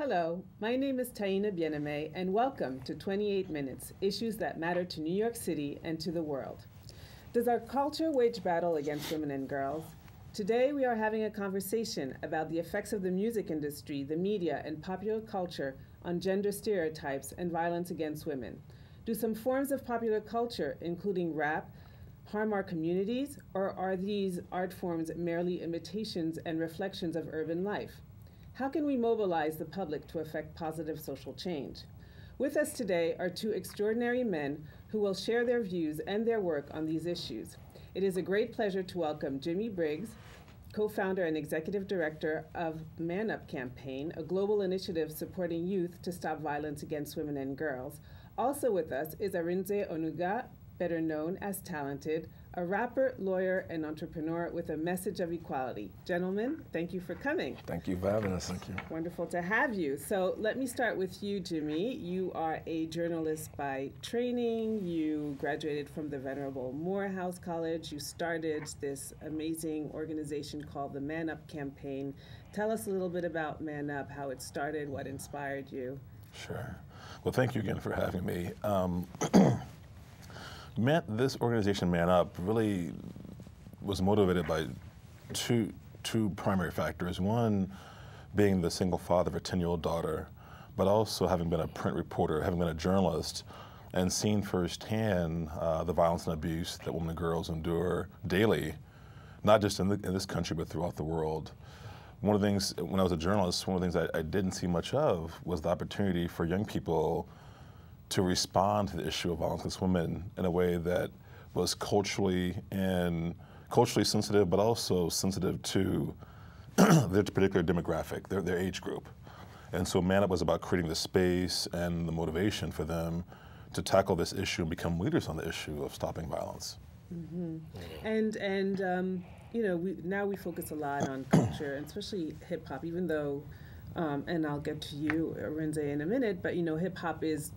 Hello, my name is Taina Bien-Aimé, and welcome to 28 Minutes, Issues That Matter to New York City and to the World. Does our culture wage battle against women and girls? Today we are having a conversation about the effects of the music industry, the media, and popular culture on gender stereotypes and violence against women. Do some forms of popular culture, including rap, harm our communities, or are these art forms merely imitations and reflections of urban life? How can we mobilize the public to effect positive social change? With us today are two extraordinary men who will share their views and their work on these issues. It is a great pleasure to welcome Jimmy Briggs, co-founder and executive director of ManUp campaign, a global initiative supporting youth to stop violence against women and girls. Also with us is Arinze Onuga, better known as Talented, a rapper, lawyer, and entrepreneur with a message of equality. Gentlemen, thank you for coming. Thank you for having us. Thank you. Wonderful to have you. So let me start with you, Jimmy. You are a journalist by training. You graduated from the venerable Morehouse College. You started this amazing organization called the ManUp campaign. Tell us a little bit about ManUp, how it started, what inspired you. Sure. Well, thank you again for having me. This organization, ManUp, really was motivated by two primary factors. One being the single father of a 10-year-old daughter, but also having been a print reporter, having been a journalist, and seen firsthand the violence and abuse that women and girls endure daily, not just in this country, but throughout the world. One of the things, when I was a journalist, one of the things I didn't see much of was the opportunity for young people to respond to the issue of violence against women in a way that was culturally sensitive, but also sensitive to their particular demographic, their age group. And so ManUp was about creating the space and the motivation for them to tackle this issue and become leaders on the issue of stopping violence. Mm-hmm. And you know, now we focus a lot on culture, and especially hip hop, even though and I'll get to you, Arinze, in a minute, but you know, hip hop is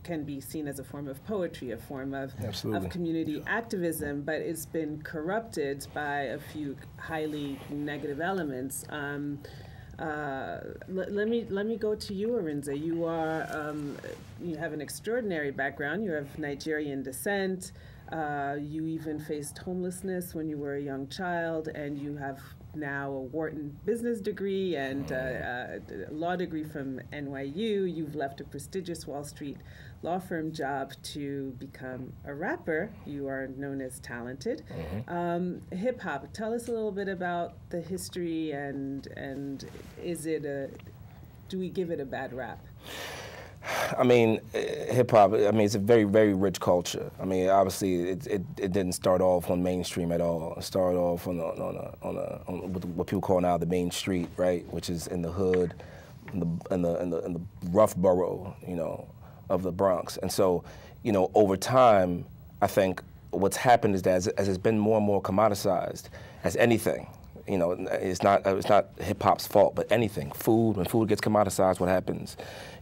can be seen as a form of poetry, a form of community activism, but it's been corrupted by a few highly negative elements. Let me go to you, Arinze. You have an extraordinary background. You have Nigerian descent. You even faced homelessness when you were a young child, and you have now a Wharton business degree and a law degree from NYU. You've left a prestigious Wall Street law firm job to become a rapper. You are known as Talented. Mm-hmm. Hip hop. Tell us a little bit about the history and do we give it a bad rap? I mean, hip hop, I mean, it's a very, very rich culture. I mean, obviously, it didn't start off on mainstream at all. It started off on what people call now the main street, right, which is in the hood, in the rough borough, you know, of the Bronx. And so, you know, over time, I think what's happened is that as it's been more and more commoditized, as anything, you know, it's not hip hop's fault, but anything. When food gets commoditized, what happens?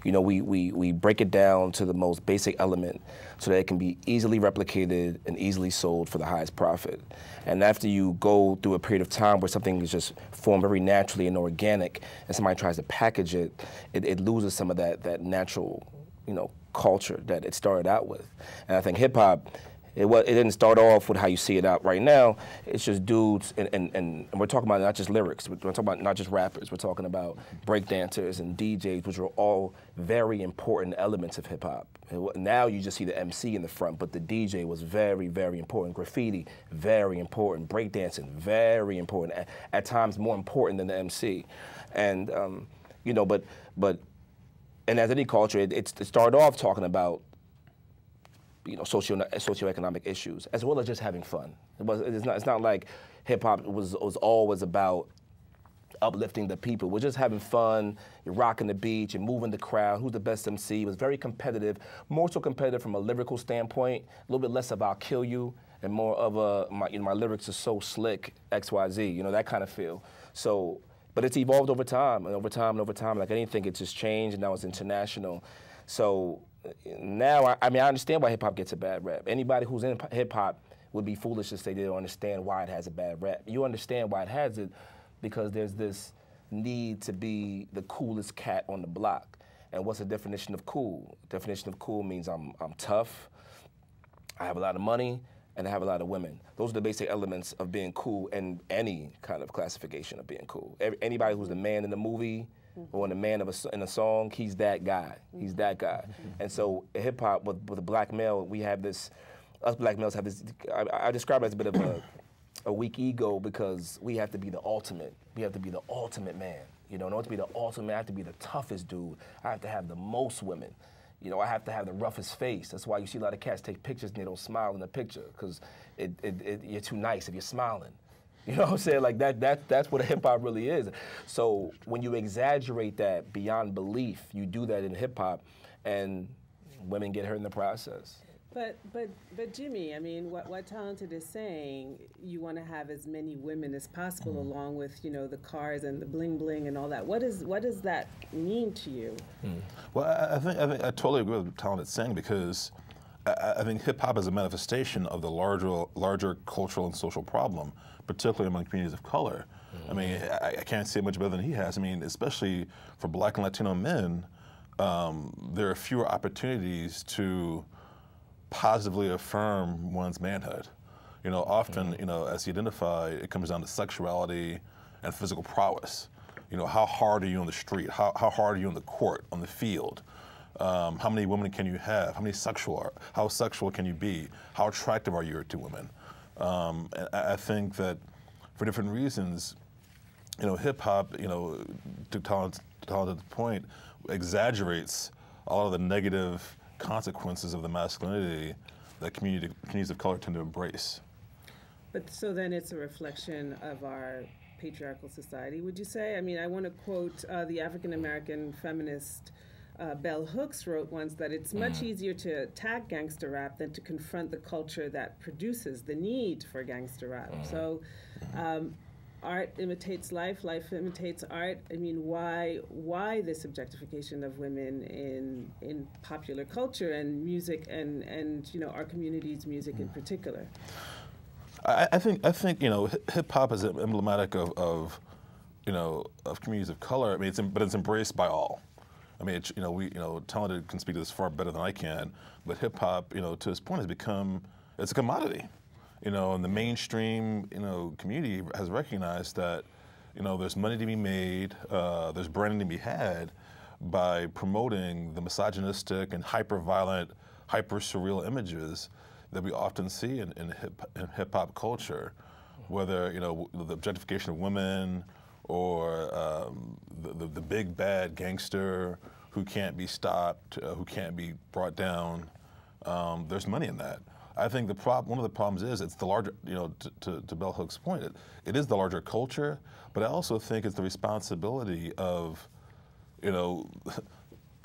You know, we break it down to the most basic element so that it can be easily replicated and easily sold for the highest profit. And after you go through a period of time where something is just formed very naturally and organic, and somebody tries to package it, it loses some of that natural, you know, culture that it started out with. And I think hip hop, it didn't start off with how you see it out right now. It's just dudes, and we're talking about not just lyrics. We're talking about not just rappers. We're talking about breakdancers and DJs, which are all very important elements of hip hop. Now you just see the MC in the front, but the DJ was very, very important. Graffiti, very important. Breakdancing, very important. At times more important than the MC. And you know, but and as any culture, it started off talking about, you know, socioeconomic issues, as well as just having fun. It's not like hip hop was always about uplifting the people. We're just having fun. You're rocking the beat. You're moving the crowd. Who's the best MC? It was very competitive, more so competitive from a lyrical standpoint. A little bit less of I'll kill you, and more of my lyrics are so slick, XYZ. You know, that kind of feel. So, but it's evolved over time, and over time, like anything, it just changed, and now it's international. So. Now, I mean, I understand why hip-hop gets a bad rap. Anybody who's in hip-hop would be foolish to say they don't understand why it has a bad rap. You understand why it has it because there's this need to be the coolest cat on the block. And what's the definition of cool? Definition of cool means I'm tough, I have a lot of money, and I have a lot of women. Those are the basic elements of being cool and any kind of classification of being cool. Anybody who's the man in the movie or the man in a song, he's that guy. He's that guy. And so hip hop with a black male, we have this, us black males have this, I describe it as a bit of a weak ego because we have to be the ultimate. We have to be the ultimate man. You know, in order to be the ultimate, I have to be the toughest dude. I have to have the most women. You know, I have to have the roughest face. That's why you see a lot of cats take pictures and they don't smile in the picture, because you're too nice if you're smiling. You know what I'm saying? Like that's what hip hop really is. So when you exaggerate that beyond belief, you do that in hip hop, and women get hurt in the process. But Jimmy, I mean, what Talented is saying, you want to have as many women as possible, along with, you know, the cars and the bling bling and all that. What does that mean to you? Well, I think I totally agree with what Talented is saying, because I think hip hop is a manifestation of the larger cultural and social problem, particularly among communities of color. I mean, I can't say much better than he has. I mean, especially for Black and Latino men, there are fewer opportunities to positively affirm one's manhood. You know, often, you know, as you identify, it comes down to sexuality and physical prowess. You know, how hard are you on the street? How hard are you on the court, on the field? How many women can you have? How sexual can you be? How attractive are you to women? And I think that for different reasons, you know, hip hop, you know, to Talented's point, exaggerates all of the negative consequences of the masculinity that communities of color tend to embrace. But so then it's a reflection of our patriarchal society, would you say? I mean, I want to quote the African-American feminist Bell Hooks wrote once that it's much easier to attack gangster rap than to confront the culture that produces the need for gangster rap. So art imitates life, life imitates art. I mean, why this objectification of women in popular culture and music and you know, our community's music in particular? I think you know, hip hop is emblematic of you know, of communities of color. I mean, but it's embraced by all. I mean, you know, Talented can speak to this far better than I can, but hip hop, you know, to his point, has become, it's a commodity. You know, and the mainstream, you know, community has recognized that, you know, there's money to be made, there's branding to be had by promoting the misogynistic and hyper-violent, hyper-surreal images that we often see in hip-hop culture, whether, you know, the objectification of women or the big bad gangster who can't be stopped, who can't be brought down. There's money in that. I think one of the problems is it's the larger, you know, to Bell Hooks' point, it is the larger culture, but I also think it's the responsibility of, you know,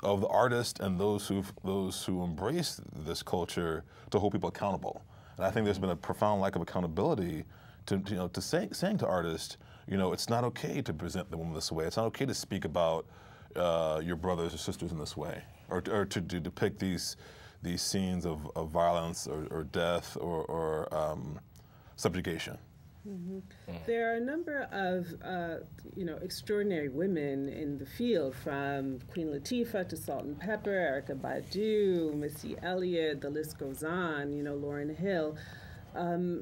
of the artist and those who embrace this culture to hold people accountable. And I think there's been a profound lack of accountability to saying to artists, you know, it's not okay to present the woman this way. It's not okay to speak about your brothers or sisters in this way, or to depict these scenes of violence or death or subjugation. There are a number of you know, extraordinary women in the field, from Queen Latifah to Salt and Pepper, Erykah Badu, Missy Elliott, the list goes on, you know, Lauryn Hill.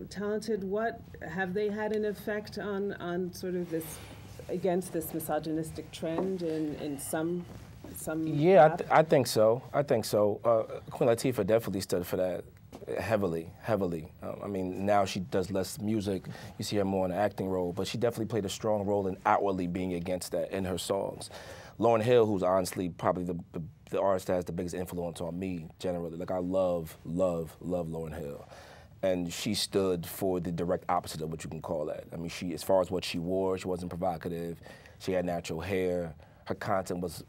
Talented, what have they had an effect on sort of this, against this misogynistic trend in some? Yeah, I think so. Queen Latifah definitely stood for that heavily. I mean, now she does less music. You see her more in an acting role, but she definitely played a strong role in outwardly being against that in her songs. Lauryn Hill, who's honestly probably the artist that has the biggest influence on me generally. Like, I love Lauryn Hill. And she stood for the direct opposite of what you can call that. I mean, as far as what she wore, she wasn't provocative. She had natural hair. Her content was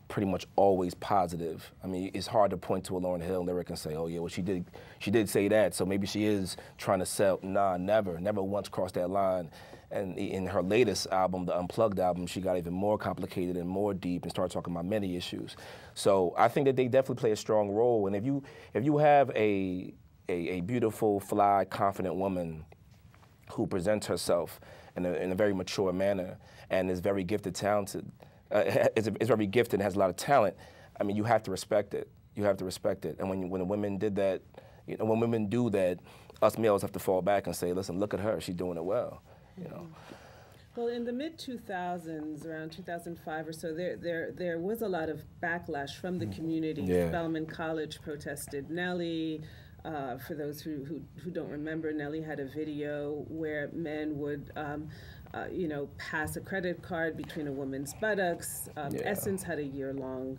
pretty much always positive. I mean, it's hard to point to a Lauryn Hill lyric and say, oh yeah, well she did say that, so maybe she is trying to sell. Nah, never once crossed that line. And in her latest album, the Unplugged album, she got even more complicated and more deep and started talking about many issues. So I think that they definitely play a strong role. And if you have a beautiful, fly, confident woman who presents herself in a very mature manner, and is very gifted, talented. Is very gifted and has a lot of talent. I mean, you have to respect it. You have to respect it. And when the women did that, you know, when women do that, us males have to fall back and say, listen, look at her, she's doing it well. You know. Well, in the mid-2000s, around 2005 or so, there was a lot of backlash from the community. Yeah. Spelman College protested Nellie. For those who don't remember, Nellie had a video where men would, you know, pass a credit card between a woman's buttocks. Essence had a year-long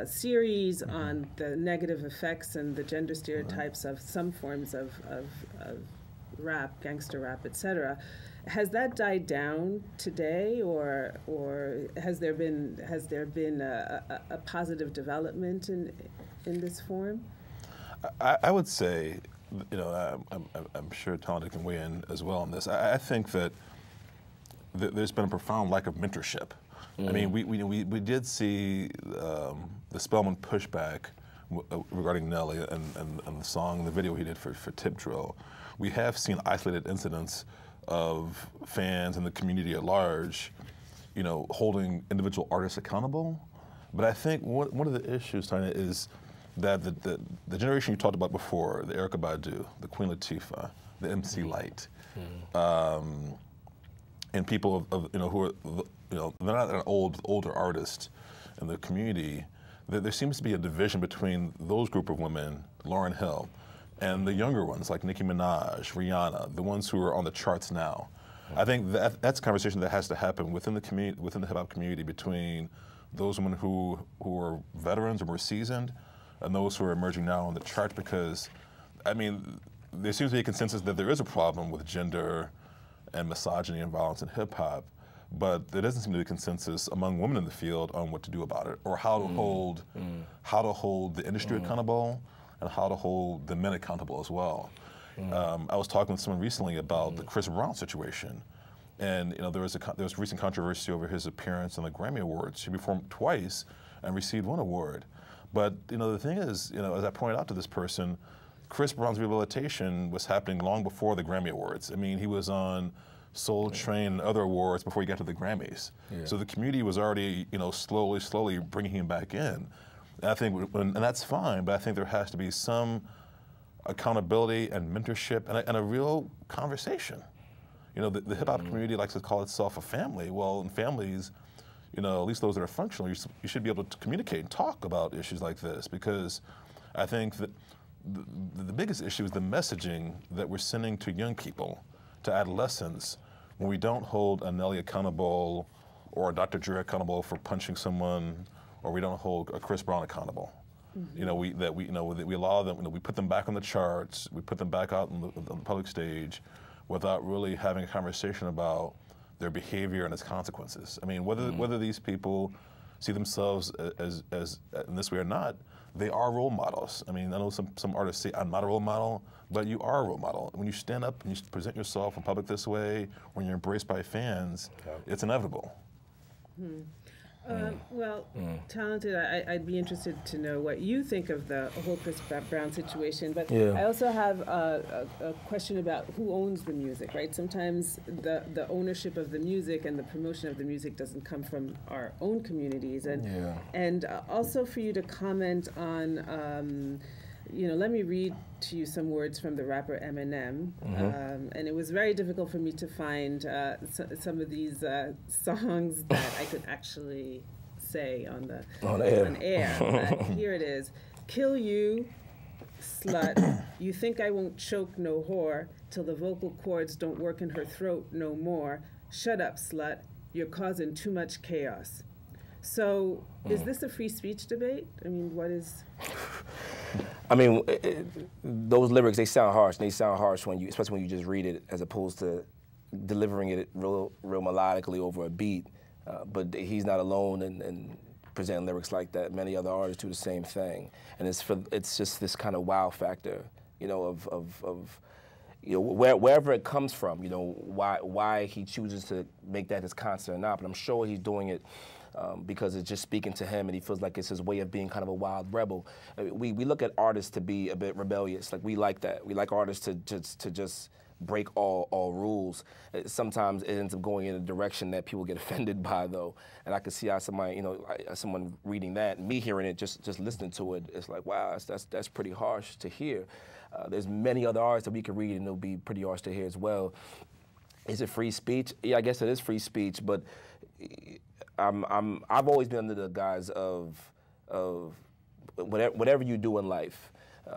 series on the negative effects and the gender stereotypes of some forms of rap, gangster rap, etc. Has that died down today, or has there been a positive development in this form? I would say, you know, I'm sure Taina can weigh in as well on this. I think that there's been a profound lack of mentorship. I mean, we did see the Spelman pushback regarding Nelly and the song, the video he did for Tip Drill. We have seen isolated incidents of fans and the community at large, you know, holding individual artists accountable. But I think one of the issues, Taina, is that the generation you talked about before, the Erykah Badu, the Queen Latifah, the MC Lyte, and people of you know who are, you know, they're not an older artist in the community. There seems to be a division between those group of women, Lauryn Hill, and the younger ones like Nicki Minaj, Rihanna, the ones who are on the charts now. I think that's a conversation that has to happen within the community, within the hip hop community, between those women who are veterans or more seasoned, and those who are emerging now on the chart. Because, I mean, there seems to be a consensus that there is a problem with gender and misogyny and violence in hip hop, but there doesn't seem to be a consensus among women in the field on what to do about it, or how to hold the industry accountable, and how to hold the men accountable as well. I was talking with someone recently about the Chris Brown situation, and you know there was recent controversy over his appearance on the Grammy Awards. He performed twice and received one award, but you know the thing is, you know, as I pointed out to this person, Chris Brown's rehabilitation was happening long before the Grammy Awards. I mean, he was on Soul Train and other awards before he got to the Grammys. So the community was already, you know, slowly bringing him back in. And I think, and that's fine, but I think there has to be some accountability and mentorship and a real conversation. You know, the hip hop community likes to call itself a family. Well, in families, you know, at least those that are functional, you should be able to communicate and talk about issues like this, because I think that the biggest issue is the messaging that we're sending to young people, to adolescents, when we don't hold a Nelly accountable or a Dr. Dre accountable for punching someone, or we don't hold a Chris Brown accountable. You know, we allow them, you know, we put them back on the charts, we put them back out on the public stage, without really having a conversation about their behavior and its consequences. I mean, whether these people see themselves as in this way or not, they are role models. I mean, I know some artists say, I'm not a role model, but you are a role model. When you stand up and you present yourself in public this way, when you're embraced by fans, it's inevitable. Well, Talented, I'd be interested to know what you think of the whole Chris Brown situation, but I also have a question about who owns the music, right? Sometimes the ownership of the music and the promotion of the music doesn't come from our own communities, and also for you to comment on, you know, let me read to you some words from the rapper Eminem, and it was very difficult for me to find some of these songs that I could actually say on air. But here it is: "Kill you, slut. You think I won't choke no whore till the vocal cords don't work in her throat no more. Shut up, slut. You're causing too much chaos." So, is this a free speech debate? I mean, what is? I mean, those lyrics, they sound harsh. They sound harsh especially when you just read it, as opposed to delivering it real melodically over a beat. But he's not alone in presenting lyrics like that. Many other artists do the same thing, and it's just this kind of wow factor, you know, of you know, wherever it comes from, you know, why he chooses to make that his concert or not. But I'm sure he's doing it because it's just speaking to him, and he feels like it's his way of being kind of a wild rebel. We look at artists to be a bit rebellious. Like, we like that. We like artists to just break all rules. Sometimes it ends up going in a direction that people get offended by, though. And I can see how somebody, someone reading that, me hearing it, just listening to it, it's like, wow, that's pretty harsh to hear. There's many other artists that we can read, and it'll be pretty harsh to hear as well. Is it free speech? Yeah, I guess it is free speech, but I've always been under the guise of whatever you do in life,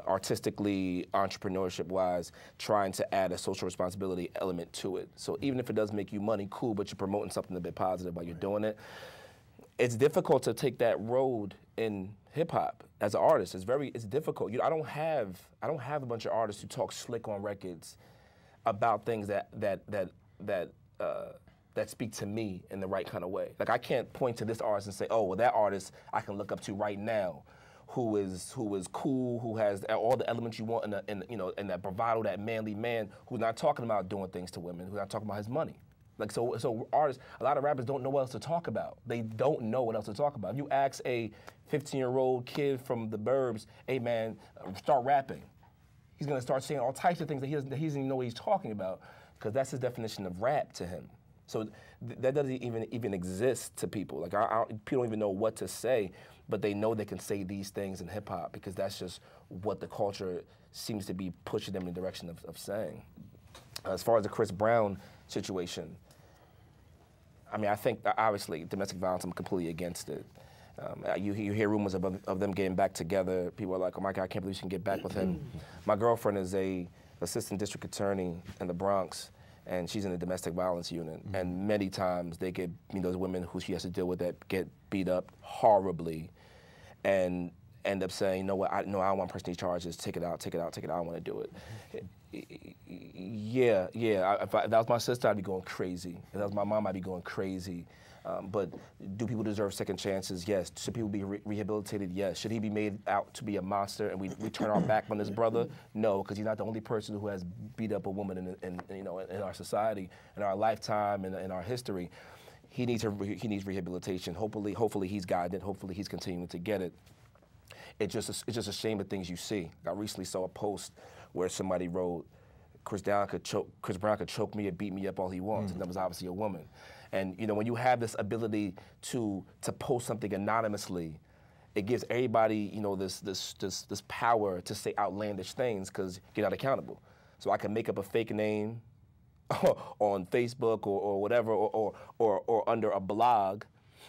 artistically, entrepreneurship-wise, trying to add a social responsibility element to it. So even if it does make you money, cool, but you're promoting something a bit positive while you're doing it. It's difficult to take that road in hip-hop as an artist. It's difficult. I don't have a bunch of artists who talk slick on records about things that speak to me in the right kind of way. Like, I can't point to this artist and say, oh, well, that artist I can look up to right now, who is cool, who has all the elements you want in that bravado, that manly man, who's not talking about doing things to women, who's not talking about his money. Like, so artists, a lot of rappers don't know what else to talk about. They don't know what else to talk about. If you ask a 15-year-old kid from the burbs, hey man, start rapping, he's gonna start saying all types of things that he doesn't even know what he's talking about, because that's his definition of rap to him. So that doesn't even exist to people. Like, people don't even know what to say, but they know they can say these things in hip hop because that's just what the culture seems to be pushing them in the direction of saying. As far as the Chris Brown situation, I mean, I think that obviously domestic violence, I'm completely against it. You hear rumors of them getting back together. People are like, oh my God, I can't believe she can get back with him. My girlfriend is a assistant district attorney in the Bronx, and she's in the domestic violence unit. And many times they get, those women who she has to deal with that get beat up horribly and end up saying, no, I don't want to press these charges, take it out, I don't want to do it. Yeah, if that was my sister, I'd be going crazy. If that was my mom, I'd be going crazy. But do people deserve second chances? Yes. Should people be rehabilitated? Yes. Should he be made out to be a monster and we turn our back on his brother? No, because he's not the only person who has beat up a woman in our society, in our lifetime, in our history. He needs rehabilitation. Hopefully he's gotten it. Hopefully he's continuing to get it. It's just a shame of things you see. I recently saw a post where somebody wrote, Chris Brown could choke me or beat me up all he wants, and that was obviously a woman. And when you have this ability to post something anonymously, it gives everybody this power to say outlandish things because you're not accountable. So I can make up a fake name on Facebook or whatever, or under a blog,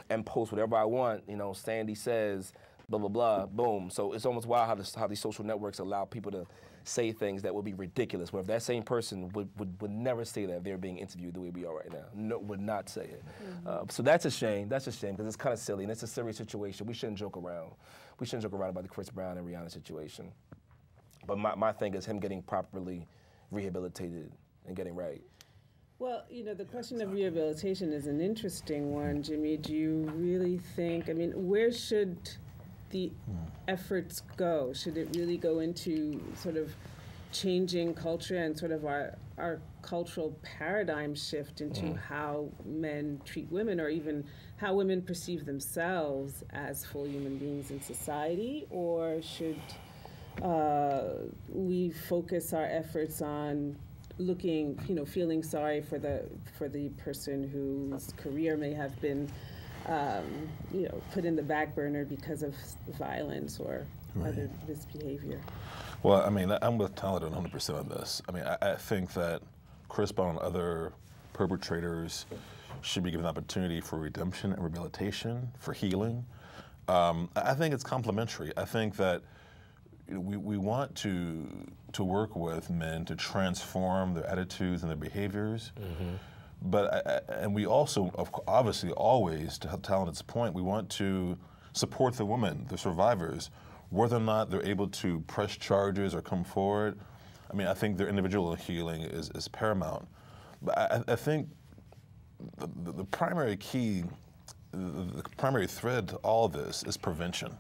and post whatever I want. Sandy says, blah blah blah, boom. So it's almost wild how these social networks allow people to say things that would be ridiculous, where if that same person would never say that if they're being interviewed the way we are right now. No, would not say it. So that's a shame. That's a shame because it's kind of silly and it's a serious situation. We shouldn't joke around. We shouldn't joke around about the Chris Brown and Rihanna situation. But my thing is him getting properly rehabilitated and getting right. Well, the question of rehabilitation is an interesting one, Jimmy. Do you really think, where should the efforts go? Should it really go into sort of changing culture and sort of our cultural paradigm shift into how men treat women, or even how women perceive themselves as full human beings in society? Or should we focus our efforts on looking, feeling sorry for the person whose career may have been put in the back burner because of violence or other misbehavior? Well, I'm with Taina 100% on this. I think that Chris Brown and other perpetrators should be given the opportunity for redemption and rehabilitation, for healing. I think it's complementary. I think that we want to work with men to transform their attitudes and their behaviors. And we also, obviously, always, to Taina's point, we want to support the women, the survivors, whether or not they're able to press charges or come forward. I think their individual healing is paramount. But I think the primary key, the primary thread to all of this is prevention.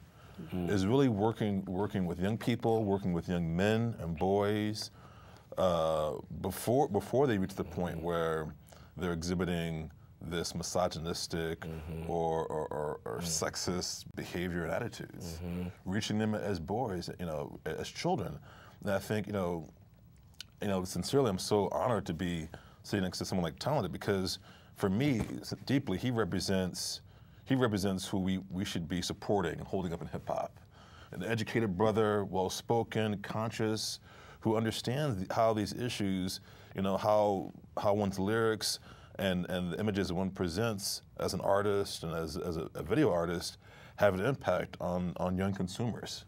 Is really working with young people, working with young men and boys before they reach the point where they're exhibiting this misogynistic or sexist behavior and attitudes. Reaching them as boys, as children. And I think, sincerely, I'm so honored to be sitting next to someone like Taina, because for me, deeply, he represents who we should be supporting and holding up in hip hop. An educated brother, well-spoken, conscious, who understands how these issues, how one's lyrics and the images that one presents as an artist and as a video artist have an impact on young consumers.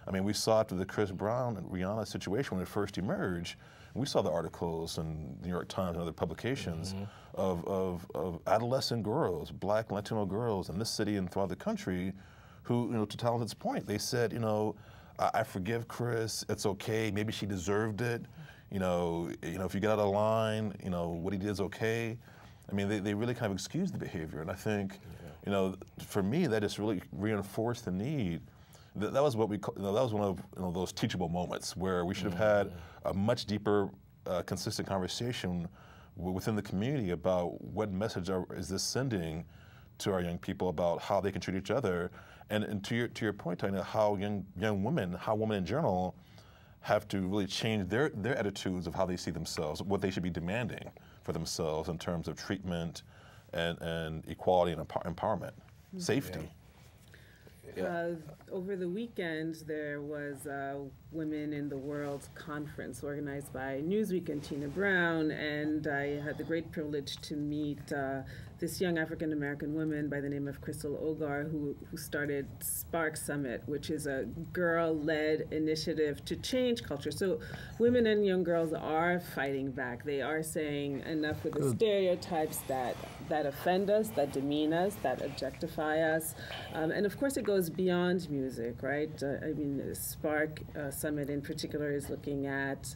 I mean, we saw it with the Chris Brown and Rihanna situation when it first emerged. We saw the articles in the New York Times and other publications of adolescent girls, Black and Latino girls in this city and throughout the country who, to Taina's point, they said, I forgive Chris, it's okay, maybe she deserved it. If you get out of line, what he did is okay. I mean, they really kind of excused the behavior. And I think, for me, that just really reinforced the need. That was what that was one of those teachable moments where we should have had a much deeper, consistent conversation within the community about what message is this sending to our young people about how they can treat each other, and to your point, Taina, how young women, how women in general, have to really change their attitudes of how they see themselves, what they should be demanding for themselves in terms of treatment and equality and empowerment, safety. Over the weekend, there was a Women in the World conference organized by Newsweek and Tina Brown, and I had the great privilege to meet this young African-American woman by the name of Crystal Ogar, who started Spark Summit, which is a girl-led initiative to change culture. So women and young girls are fighting back. They are saying enough with the stereotypes that offend us, that demean us, that objectify us. And of course it goes beyond music, right? I mean, the Spark Summit in particular is looking at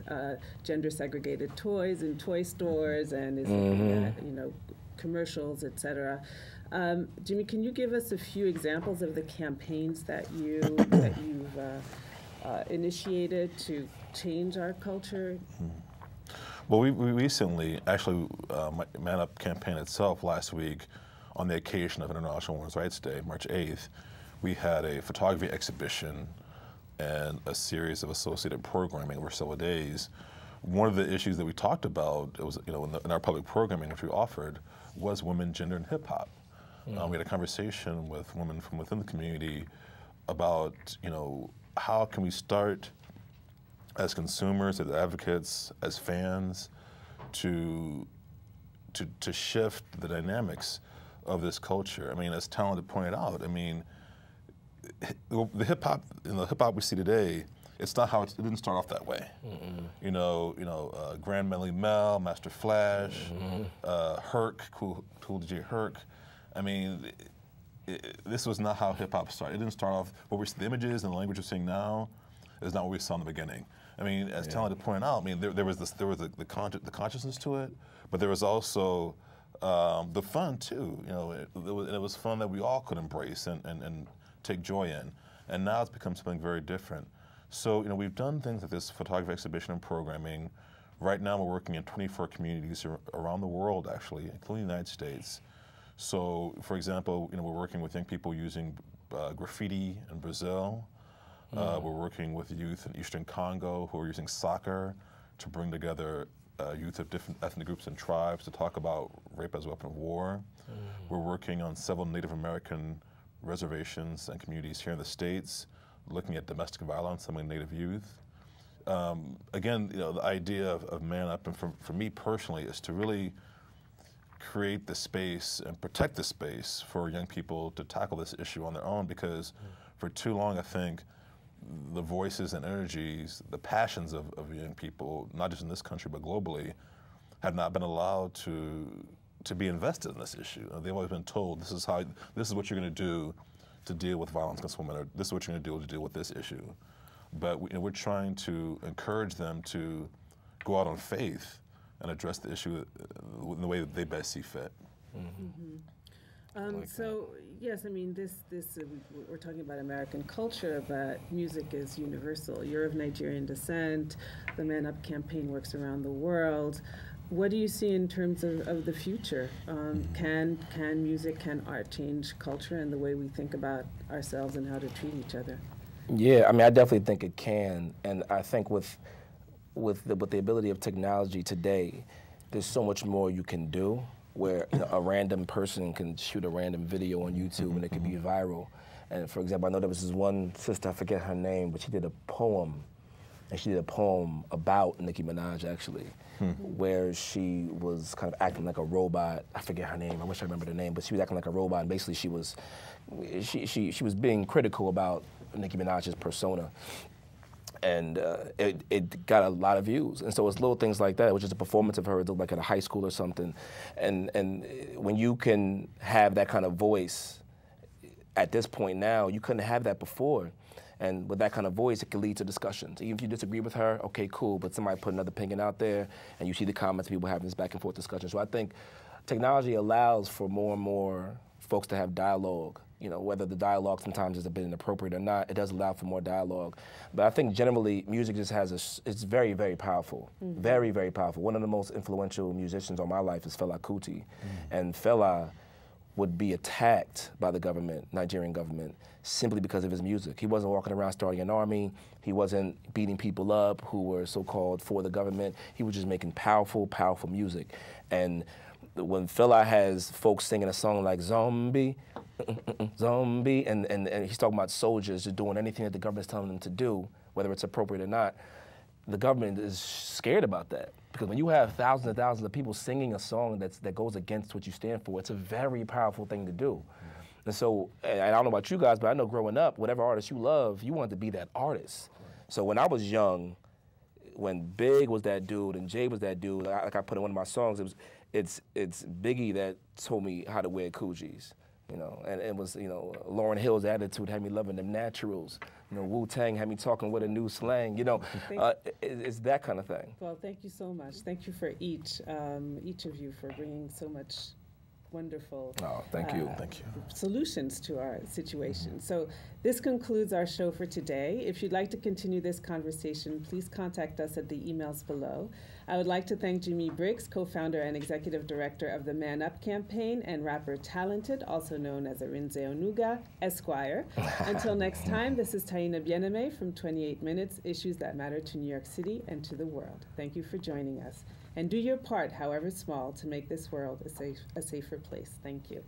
gender-segregated toys in toy stores and is looking at, commercials, et cetera. Jimmy, can you give us a few examples of the campaigns that you've initiated to change our culture? Well, we recently, actually, ManUp campaign itself last week, on the occasion of International Women's Rights Day, March 8th, we had a photography exhibition and a series of associated programming over several days. One of the issues that we talked about, it was, in our public programming which we offered, was women, gender, and hip hop. We had a conversation with women from within the community about, how can we start as consumers, as advocates, as fans, to shift the dynamics of this culture. I mean, as Taina pointed out, I mean, the hip hop we see today, it's not how it didn't start off that way. Grand Melly Mel, Master Flash, Herc, Cool DJ Herc. I mean, this was not how hip hop started. It didn't start off. The images and the language we're seeing now is not what we saw in the beginning. I mean, as Taina pointed out, I mean, there was the consciousness to it, but there was also the fun too. It was fun that we all could embrace and take joy in. And now it's become something very different. So, we've done things like this photography exhibition and programming. Right now we're working in 24 communities around the world, actually, including the United States. So, for example, we're working with young people using graffiti in Brazil. We're working with youth in Eastern Congo who are using soccer to bring together youth of different ethnic groups and tribes to talk about rape as a weapon of war. We're working on several Native American reservations and communities here in the States, looking at domestic violence among Native youth. Again, the idea of ManUp, and for me personally, is to really create the space and protect the space for young people to tackle this issue on their own, because for too long, I think, the voices and energies, the passions of young people, not just in this country but globally, have not been allowed to be invested in this issue. They've always been told, this is what you're going to do to deal with violence against women, or this is what you're going to do to deal with this issue. But we're trying to encourage them to go out on faith and address the issue in the way that they best see fit. Yes, I mean, we're talking about American culture, but music is universal. You're of Nigerian descent. The ManUp campaign works around the world. What do you see in terms of the future? Can music, can art change culture and the way we think about ourselves and how to treat each other? Yeah, I mean, I definitely think it can, and I think with with the ability of technology today, there's so much more you can do, where a random person can shoot a random video on YouTube and it can be viral. And for example, I know there was this one sister, I forget her name, but she did a poem. And she did a poem about Nicki Minaj, actually, where she was kind of acting like a robot. I forget her name. I wish I remembered her name, but she was acting like a robot. And basically, she was being critical about Nicki Minaj's persona. And it got a lot of views. And so it's little things like that, which is a performance of her, like at a high school or something. And when you can have that kind of voice at this point now, you couldn't have that before. And with that kind of voice, it can lead to discussions. Even if you disagree with her, okay, cool, but somebody put another opinion out there, and you see the comments, people having this back and forth discussion. So I think technology allows for more and more folks to have dialogue. Whether the dialogue sometimes is a bit inappropriate or not, it does allow for more dialogue. But I think generally, music just it's very, very powerful. Very, very powerful. One of the most influential musicians on my life is Fela Kuti. And Fela would be attacked by the government, Nigerian government, simply because of his music. He wasn't walking around starting an army. He wasn't beating people up who were so-called for the government. He was just making powerful, powerful music. And when Fela has folks singing a song like Zombie, Zombie, and he's talking about soldiers just doing anything that the government's telling them to do, whether it's appropriate or not, the government is scared about that. Because when you have thousands and thousands of people singing a song that goes against what you stand for, it's a very powerful thing to do. And so, and I don't know about you guys, but I know growing up, whatever artist you love, you want to be that artist. So when I was young, when Big was that dude and Jay was that dude, like I put in one of my songs, it's Biggie that told me how to wear Coogies. And it was, Lauryn Hill's attitude had me loving them naturals. Wu-Tang had me talking with a new slang. It's that kind of thing. Well, thank you so much. Thank you for each of you for bringing so much wonderful thank you. Solutions to our situation. So this concludes our show for today. If you'd like to continue this conversation, please contact us at the emails below. I would like to thank Jimmy Briggs, co-founder and executive director of the ManUp campaign, and rapper Talented, also known as Arinze Onuga, Esquire. Until next time, this is Taina Bien-Aimé from 28 Minutes, Issues That Matter to New York City and to the World. Thank you for joining us. And do your part, however small, to make this world a safer place. Thank you.